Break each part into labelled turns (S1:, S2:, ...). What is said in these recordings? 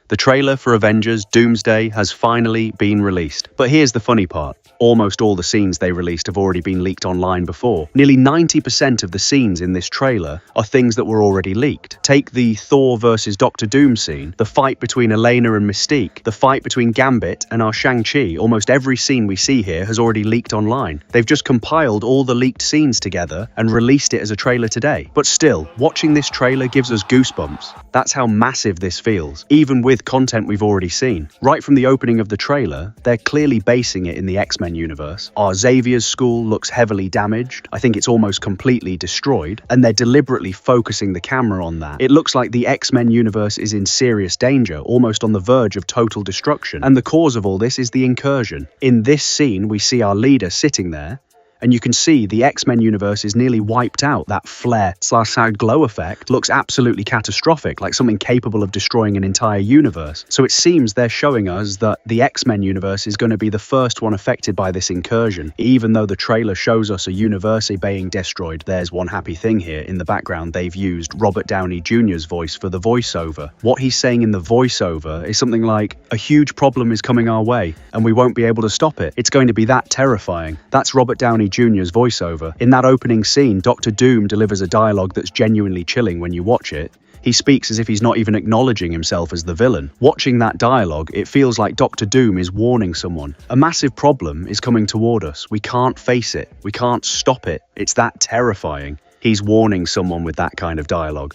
S1: The trailer for Avengers Doomsday has finally been released. But here's the funny part. Almost all the scenes they released have already been leaked online before. Nearly 90% of the scenes in this trailer are things that were already leaked. Take the Thor vs. Doctor Doom scene, the fight between Elena and Mystique, the fight between Gambit and our Shang-Chi. Almost every scene we see here has already leaked online. They've just compiled all the leaked scenes together and released it as a trailer today. But still, watching this trailer gives us goosebumps. That's how massive this feels, even with content we've already seen. Right from the opening of the trailer, they're clearly basing it in the X-Men universe. Our Xavier's school looks heavily damaged. I think it's almost completely destroyed, and they're deliberately focusing the camera on that. It looks like the X-Men universe is in serious danger, almost on the verge of total destruction, and the cause of all this is the incursion. In this scene, we see our leader sitting there, and you can see the X-Men universe is nearly wiped out. That flare/sound glow effect looks absolutely catastrophic, like something capable of destroying an entire universe. So it seems they're showing us that the X-Men universe is going to be the first one affected by this incursion. Even though the trailer shows us a universe being destroyed, there's one happy thing here. In the background, they've used Robert Downey Jr.'s voice for the voiceover. What he's saying in the voiceover is something like, "A huge problem is coming our way, and we won't be able to stop it." It's going to be that terrifying. That's Robert Downey Jr.'s voiceover. In that opening scene, Doctor Doom delivers a dialogue that's genuinely chilling when you watch it. He speaks as if he's not even acknowledging himself as the villain. Watching that dialogue, it feels like Doctor Doom is warning someone. A massive problem is coming toward us. We can't face it. We can't stop it. It's that terrifying. He's warning someone with that kind of dialogue.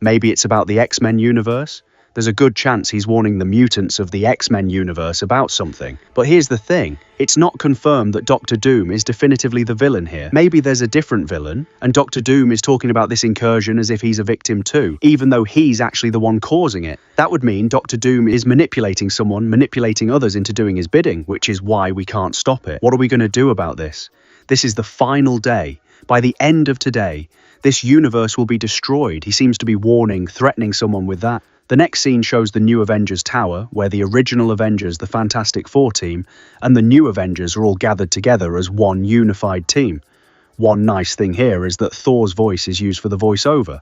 S1: Maybe it's about the X-Men universe. There's a good chance he's warning the mutants of the X-Men universe about something. But here's the thing. It's not confirmed that Doctor Doom is definitively the villain here. Maybe there's a different villain, and Doctor Doom is talking about this incursion as if he's a victim too, even though he's actually the one causing it. That would mean Doctor Doom is manipulating someone, manipulating others into doing his bidding, which is why we can't stop it. What are we going to do about this? This is the final day. By the end of today, this universe will be destroyed. He seems to be warning, threatening someone with that. The next scene shows the new Avengers Tower, where the original Avengers, the Fantastic Four team, and the new Avengers are all gathered together as one unified team. One nice thing here is that Thor's voice is used for the voiceover.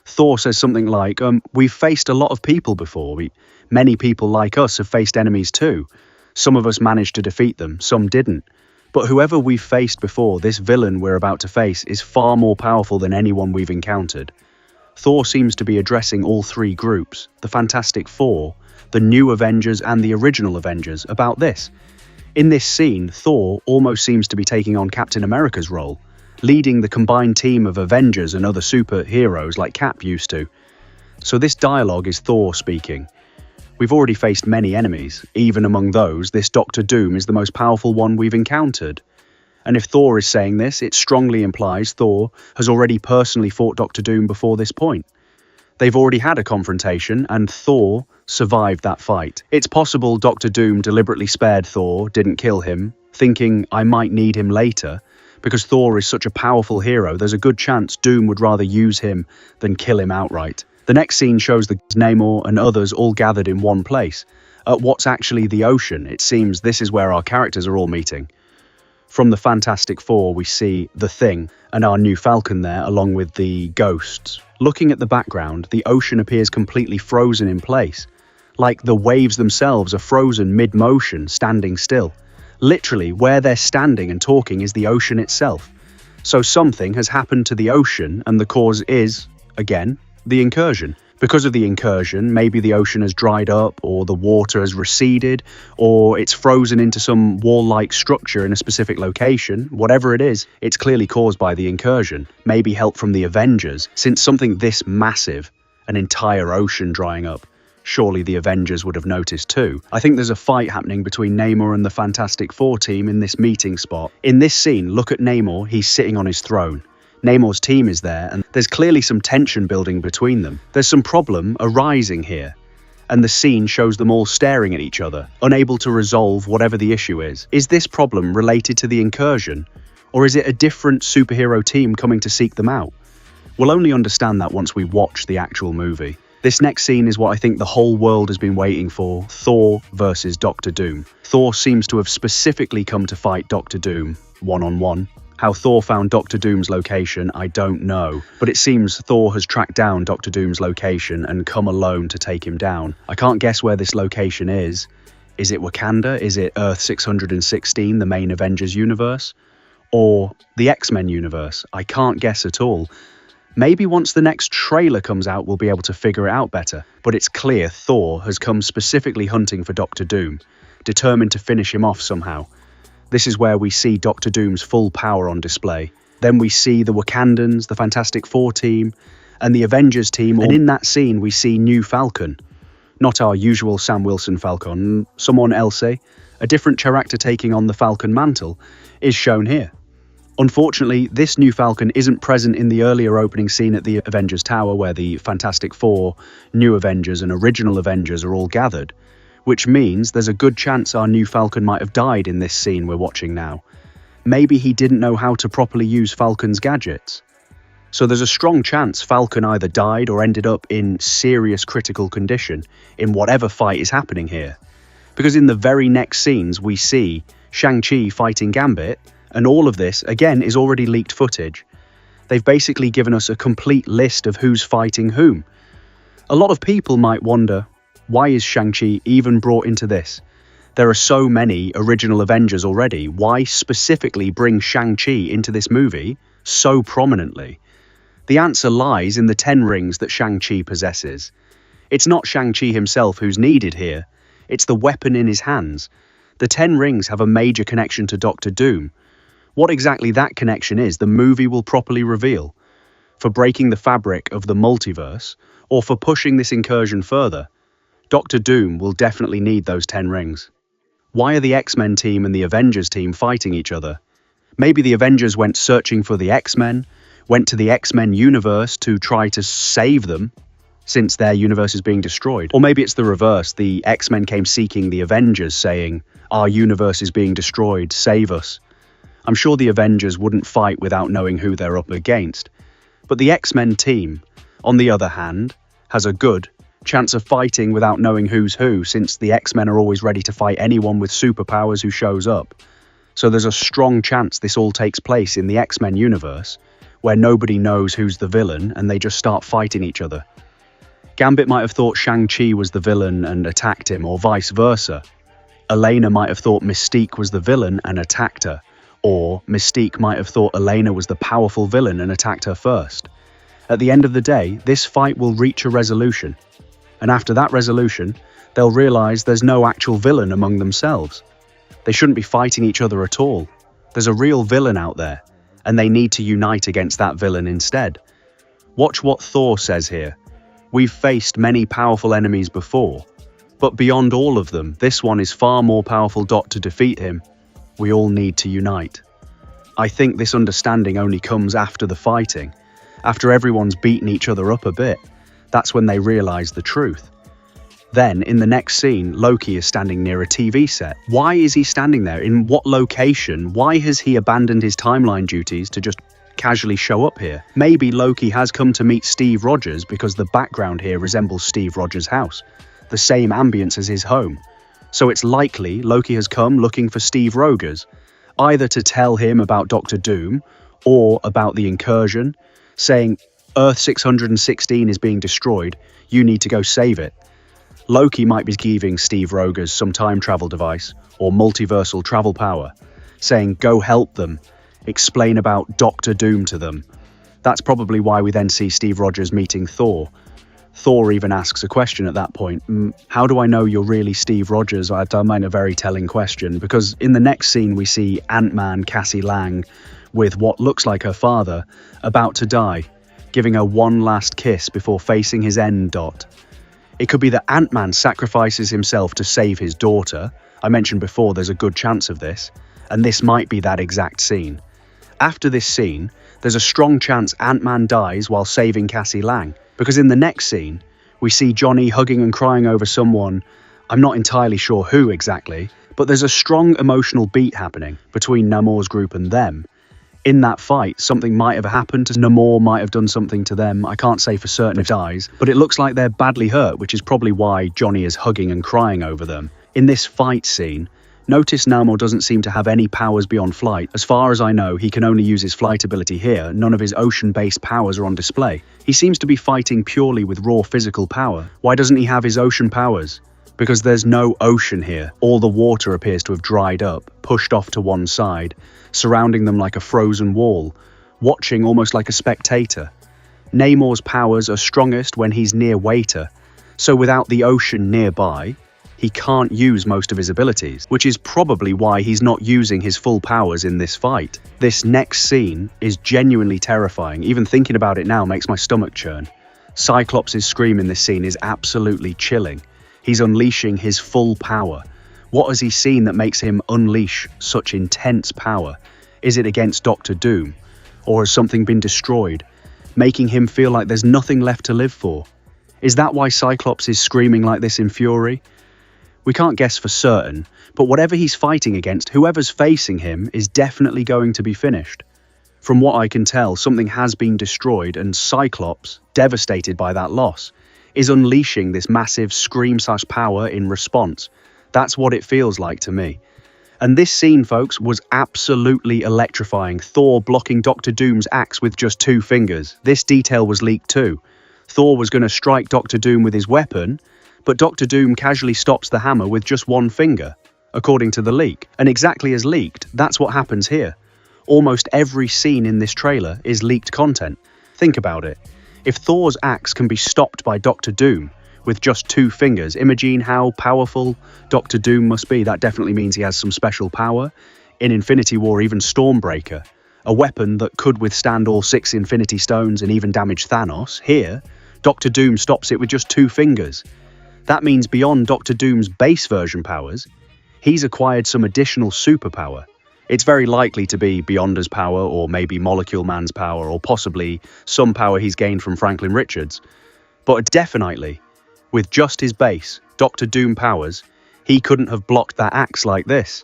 S1: Thor says something like, "We've faced a lot of people before. Many people like us have faced enemies too. Some of us managed to defeat them, some didn't. But whoever we've faced before, this villain we're about to face is far more powerful than anyone we've encountered." Thor seems to be addressing all three groups, the Fantastic Four, the new Avengers and the original Avengers, about this. In this scene, Thor almost seems to be taking on Captain America's role, leading the combined team of Avengers and other superheroes like Cap used to. So this dialogue is Thor speaking. We've already faced many enemies. Even among those, this Doctor Doom is the most powerful one we've encountered. And if Thor is saying this, it strongly implies Thor has already personally fought Doctor Doom before this point. They've already had a confrontation, and Thor survived that fight. It's possible Doctor Doom deliberately spared Thor, didn't kill him, thinking I might need him later. Because Thor is such a powerful hero, there's a good chance Doom would rather use him than kill him outright. The next scene shows the Namor and others all gathered in one place. At what's actually the ocean, it seems this is where our characters are all meeting. From the Fantastic Four, we see the Thing and our new Falcon there, along with the ghosts. Looking at the background, the ocean appears completely frozen in place, like the waves themselves are frozen mid-motion, standing still. Literally, where they're standing and talking is the ocean itself. So something has happened to the ocean, and the cause is, again, the incursion. Because of the incursion, maybe the ocean has dried up, or the water has receded, or it's frozen into some wall-like structure in a specific location. Whatever it is, it's clearly caused by the incursion. Maybe help from the Avengers, since something this massive, an entire ocean drying up, surely the Avengers would have noticed too. I think there's a fight happening between Namor and the Fantastic Four team in this meeting spot. In this scene, look at Namor, he's sitting on his throne. Namor's team is there, and there's clearly some tension building between them. There's some problem arising here, and the scene shows them all staring at each other, unable to resolve whatever the issue is. Is this problem related to the incursion, or is it a different superhero team coming to seek them out? We'll only understand that once we watch the actual movie. This next scene is what I think the whole world has been waiting for, Thor versus Doctor Doom. Thor seems to have specifically come to fight Doctor Doom, one-on-one, How Thor found Doctor Doom's location, I don't know, but it seems Thor has tracked down Doctor Doom's location and come alone to take him down. I can't guess where this location is. Is it Wakanda? Is it Earth 616, the main Avengers universe? Or the X-Men universe? I can't guess at all. Maybe once the next trailer comes out, we'll be able to figure it out better. But it's clear Thor has come specifically hunting for Doctor Doom, determined to finish him off somehow. This is where we see Doctor Doom's full power on display. Then we see the Wakandans, the Fantastic Four team, and the Avengers team. And in that scene, we see New Falcon. Not our usual Sam Wilson Falcon, someone else, a different character taking on the Falcon mantle, is shown here. Unfortunately, this new Falcon isn't present in the earlier opening scene at the Avengers Tower where the Fantastic Four, New Avengers and Original Avengers are all gathered, which means there's a good chance our new Falcon might have died in this scene we're watching now. Maybe he didn't know how to properly use Falcon's gadgets. So there's a strong chance Falcon either died or ended up in serious critical condition in whatever fight is happening here. Because in the very next scenes we see Shang-Chi fighting Gambit, and all of this, again, is already leaked footage. They've basically given us a complete list of who's fighting whom. A lot of people might wonder, why is Shang-Chi even brought into this? There are so many original Avengers already. Why specifically bring Shang-Chi into this movie so prominently? The answer lies in the 10 rings that Shang-Chi possesses. It's not Shang-Chi himself who's needed here. It's the weapon in his hands. The 10 rings have a major connection to Doctor Doom. What exactly that connection is, the movie will properly reveal. For breaking the fabric of the multiverse, or for pushing this incursion further, Doctor Doom will definitely need those 10 rings. Why are the X-Men team and the Avengers team fighting each other? Maybe the Avengers went searching for the X-Men, went to the X-Men universe to try to save them, since their universe is being destroyed. Or maybe it's the reverse, the X-Men came seeking the Avengers, saying, "Our universe is being destroyed, save us." I'm sure the Avengers wouldn't fight without knowing who they're up against. But the X-Men team, on the other hand, has a good chance of fighting without knowing who's who, since the X-Men are always ready to fight anyone with superpowers who shows up. So there's a strong chance this all takes place in the X-Men universe, where nobody knows who's the villain and they just start fighting each other. Gambit might have thought Shang-Chi was the villain and attacked him, or vice versa. Elena might have thought Mystique was the villain and attacked her, or Mystique might have thought Elena was the powerful villain and attacked her first. At the end of the day, this fight will reach a resolution. And after that resolution, they'll realize there's no actual villain among themselves. They shouldn't be fighting each other at all. There's a real villain out there, and they need to unite against that villain instead. Watch what Thor says here. We've faced many powerful enemies before, but beyond all of them, this one is far more powerful. To defeat him, we all need to unite. I think this understanding only comes after the fighting, after everyone's beaten each other up a bit. That's when they realize the truth. Then, in the next scene, Loki is standing near a TV set. Why is he standing there? In what location? Why has he abandoned his timeline duties to just casually show up here? Maybe Loki has come to meet Steve Rogers because the background here resembles Steve Rogers' house, the same ambience as his home. So it's likely Loki has come looking for Steve Rogers, either to tell him about Doctor Doom or about the incursion, saying, Earth 616 is being destroyed, you need to go save it. Loki might be giving Steve Rogers some time travel device or multiversal travel power, saying go help them, explain about Doctor Doom to them. That's probably why we then see Steve Rogers meeting Thor. Thor even asks a question at that point. How do I know you're really Steve Rogers? I find a very telling question, because in the next scene we see Ant-Man Cassie Lang with what looks like her father about to die, giving her one last kiss before facing his end. It could be that Ant-Man sacrifices himself to save his daughter. I mentioned before there's a good chance of this, and this might be that exact scene. After this scene, there's a strong chance Ant-Man dies while saving Cassie Lang, because in the next scene, we see Johnny hugging and crying over someone. I'm not entirely sure who exactly, but there's a strong emotional beat happening between Namor's group and them. In that fight, something might have happened to Namor, might have done something to them. I can't say for certain if he dies, but it looks like they're badly hurt, which is probably why Johnny is hugging and crying over them. In this fight scene, Notice Namor doesn't seem to have any powers beyond flight. As far as I know, he can only use his flight ability here. None of his ocean-based powers are on display. He seems to be fighting purely with raw physical power. Why doesn't he have his ocean powers? Because there's no ocean here. All the water appears to have dried up, pushed off to one side, surrounding them like a frozen wall, watching almost like a spectator. Namor's powers are strongest when he's near water, so without the ocean nearby, he can't use most of his abilities, which is probably why he's not using his full powers in this fight. This next scene is genuinely terrifying. Even thinking about it now makes my stomach churn. Cyclops' scream in this scene is absolutely chilling. He's unleashing his full power. What has he seen that makes him unleash such intense power? Is it against Doctor Doom? Or has something been destroyed, making him feel like there's nothing left to live for? Is that why Cyclops is screaming like this in fury? We can't guess for certain, but whatever he's fighting against, whoever's facing him is definitely going to be finished. From what I can tell, something has been destroyed, and Cyclops, devastated by that loss, is unleashing this massive scream/power in response. That's what it feels like to me. And this scene, folks, was absolutely electrifying. Thor blocking Doctor Doom's axe with just 2 fingers. This detail was leaked too. Thor was going to strike Doctor Doom with his weapon, but Doctor Doom casually stops the hammer with just 1 finger, according to the leak. And exactly as leaked, that's what happens here. Almost every scene in this trailer is leaked content. Think about it. If Thor's axe can be stopped by Doctor Doom with just 2 fingers, imagine how powerful Doctor Doom must be. That definitely means he has some special power. In Infinity War, even Stormbreaker, a weapon that could withstand all 6 Infinity Stones and even damage Thanos. Here, Doctor Doom stops it with just 2 fingers. That means beyond Doctor Doom's base version powers, he's acquired some additional superpower. It's very likely to be Beyonder's power, or maybe Molecule Man's power, or possibly some power he's gained from Franklin Richards. But definitely, with just his base, Doctor Doom powers, he couldn't have blocked that axe like this.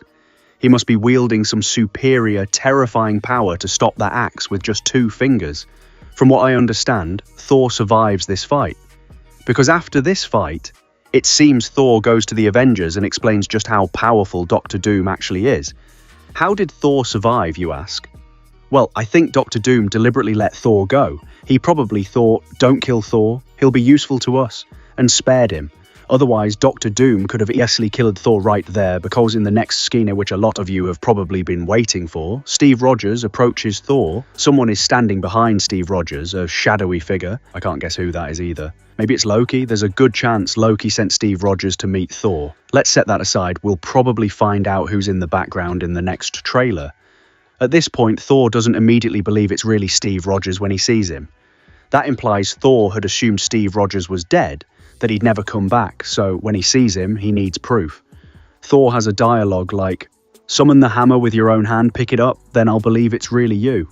S1: He must be wielding some superior, terrifying power to stop that axe with just 2 fingers. From what I understand, Thor survives this fight. Because after this fight, it seems Thor goes to the Avengers and explains just how powerful Doctor Doom actually is. How did Thor survive, you ask? Well, I think Doctor Doom deliberately let Thor go. He probably thought, don't kill Thor, he'll be useful to us, and spared him. Otherwise, Doctor Doom could have easily killed Thor right there, because in the next scene, which a lot of you have probably been waiting for, Steve Rogers approaches Thor. Someone is standing behind Steve Rogers, a shadowy figure. I can't guess who that is either. Maybe it's Loki? There's a good chance Loki sent Steve Rogers to meet Thor. Let's set that aside. We'll probably find out who's in the background in the next trailer. At this point, Thor doesn't immediately believe it's really Steve Rogers when he sees him. That implies Thor had assumed Steve Rogers was dead, that he'd never come back, so when he sees him, he needs proof. Thor has a dialogue like, "Summon the hammer with your own hand, pick it up, then I'll believe it's really you."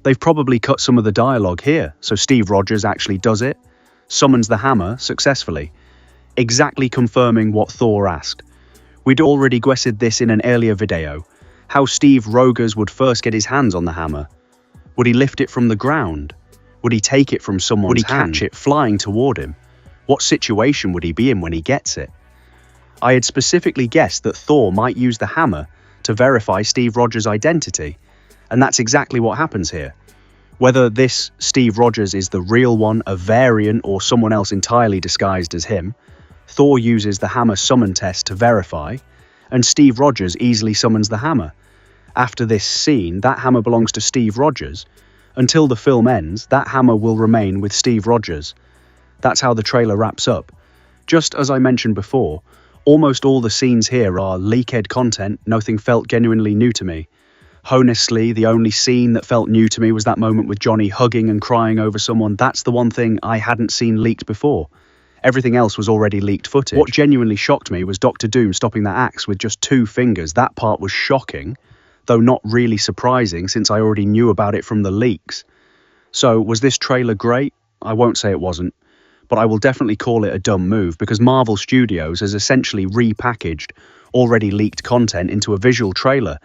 S1: They've probably cut some of the dialogue here, so Steve Rogers actually does it, summons the hammer successfully, exactly confirming what Thor asked. We'd already guessed this in an earlier video, how Steve Rogers would first get his hands on the hammer. Would he lift it from the ground? Would he take it from someone's hand? Would he catch it flying toward him? What situation would he be in when he gets it? I had specifically guessed that Thor might use the hammer to verify Steve Rogers' identity, and that's exactly what happens here. Whether this Steve Rogers is the real one, a variant, or someone else entirely disguised as him, Thor uses the hammer summon test to verify, and Steve Rogers easily summons the hammer. After this scene, that hammer belongs to Steve Rogers. Until the film ends, that hammer will remain with Steve Rogers. That's how the trailer wraps up. Just as I mentioned before, almost all the scenes here are leaked content. Nothing felt genuinely new to me. Honestly, the only scene that felt new to me was that moment with Johnny hugging and crying over someone. That's the one thing I hadn't seen leaked before. Everything else was already leaked footage. What genuinely shocked me was Doctor Doom stopping that axe with just 2 fingers. That part was shocking, though not really surprising since I already knew about it from the leaks. So, was this trailer great? I won't say it wasn't, but I will definitely call it a dumb move because Marvel Studios has essentially repackaged already leaked content into a visual trailer.